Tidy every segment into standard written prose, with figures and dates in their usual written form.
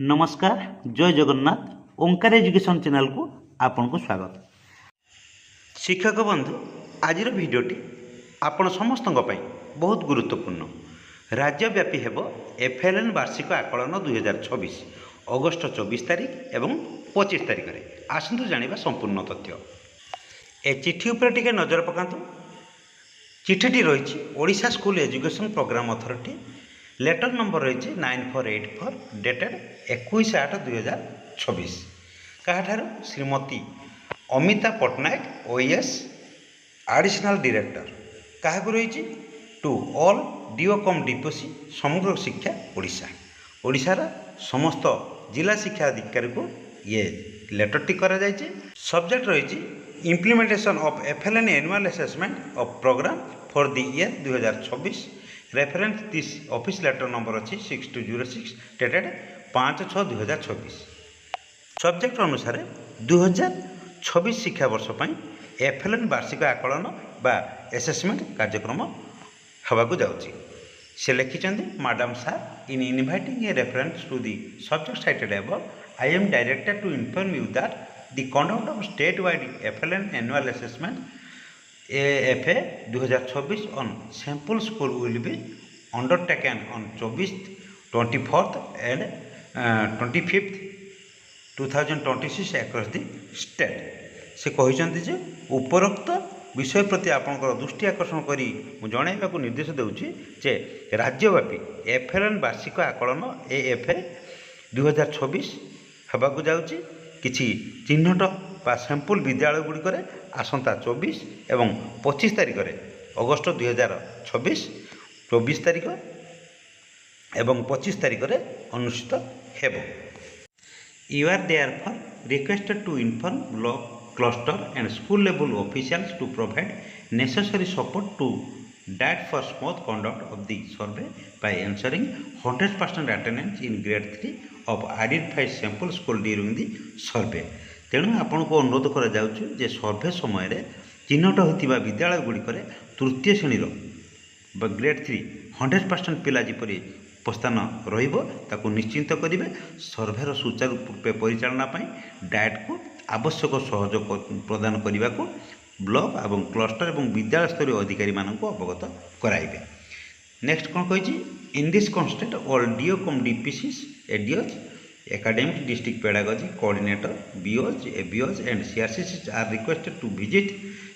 नमस्कार जय जगन्नाथ ओंकार education channel को आपन को स्वागत। शिक्षक बंधु आज भिडियोटी आपण समस्त बहुत गुरुत्वपूर्ण। राज्यव्यापी हेब एफएलएन वार्षिक आकलन 2026 अगस्ट 24 तारीख एवं 25 तारीख में आसतु जानिबा संपूर्ण तथ्य। ए चिठी उपर टिके नजर पकातु। चिठीटी रही Odisha school education programme authority letter number रही 9484 डेटेड 21/8/2026 कहाठार Shrimati Amita Pattanaik OS additional director क्या रही to all DO cum DPC Samagra Shiksha Odisha ओडिशार समस्त जिला शिक्षा अधिकारी को ये लेटरटी करा जायछि। सब्जेक्ट रही implementation of FLN annual assessment of programme for the year 2026 reference this office letter number अच्छी 6206 डेटेड 5/6/2026। सब्जेक्ट अनुसार 2026 शिक्षा वर्ष पर एफएलएन वार्षिक आकलन बा एसेसमेंट कार्यक्रम होगाकू जाउछि। से लिखिं madam sir in inviting a reference to the subject cited above I am directed to inform you that the conduct of state wide FLN annual assessment AFA 2026 on sample school will be undertaken on 24th, 24th and 25th 2026 across the state। से कहते जे उपरोक्त विषय प्रति आपंकर दृष्टि आकर्षण करी जनइबा निर्देश देउछि जे राज्यव्यापी एफएलएन वार्षिक आकलन AFA 2026 होगाकू जाउछि। किछि चिन्हट बा सैंपल विद्यालय गुड़िक आसंता 24 एवं 25 तारीख में अगस्ट 2026 24 तारीख एवं 25 तारीख में अनुष्ठित हेब। You are therefore requested to inform block cluster and school level officials to provide necessary support to that for smooth conduct of the survey by ensuring 100% attendance in grade 3 of identified sample school during the survey। तेणु आपण को अनुरोध करा जाउछु जे सर्वे समय रे चिन्हट होतिबा विद्यालय गुड़िक तृतीय श्रेणीर grade 3 100% पिला जिपरि उपस्थान रहिबो ताकू निश्चिंत करिवे। सर्वेर सुचारू रूपे परिचालना पई डायट को आवश्यक सहयोग प्रदान करने को ब्लॉक एवं क्लस्टर एवं विद्यालय स्तरीय अधिकारी मानक अवगत कराइबे। नेक्स्ट कौन कही in this context all DO cum DPCs ADOs academic district pedagogy coordinator BOs ABOs and CRCCs are requested to visit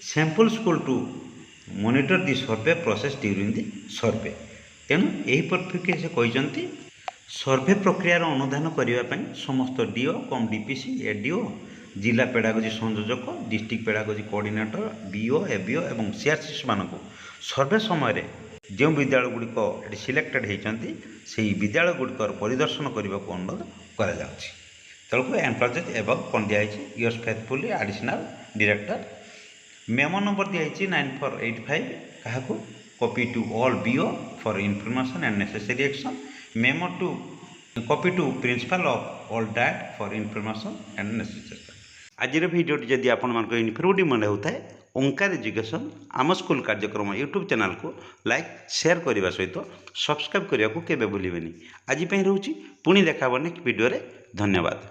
sample school to monitor the survey process during the survey. तेणु यही परिप्रेक्षी से कहते सर्वे प्रक्रियार अनुधान करने समस्त डीओ कम डीपीसी एडीओ जिला pedagogy संयोजक district pedagogy coordinator BO ABO एवं सीआरसीसी मानक सर्वे समय जो विद्यालय गुड़िक सिलेक्टेड होती से विद्यालय गुड़िक परिदर्शन करने को अनुरोध करा जाउछि। तेणुक एम्प्लॉयज एबव कौन दिखाई yours faithfully additional director. Memo number दिखाई 9485 क्या copy to all BO for information and necessary action. Memo to copy to principal of all डाट फॉर इन्फॉर्मेशन एंड नेसेसरी। आज भिडियो जदि आपण मान इनफर्मेटिव मन होता है ओंकार एजुकेशन आम स्कूल कार्यक्रम यूट्यूब चैनल को लाइक शेयर करने सहित सब्सक्राइब करने को केबे भूलिबेनी। आज रोची पुणी देखा नेक्स्ट वीडियो रे। धन्यवाद।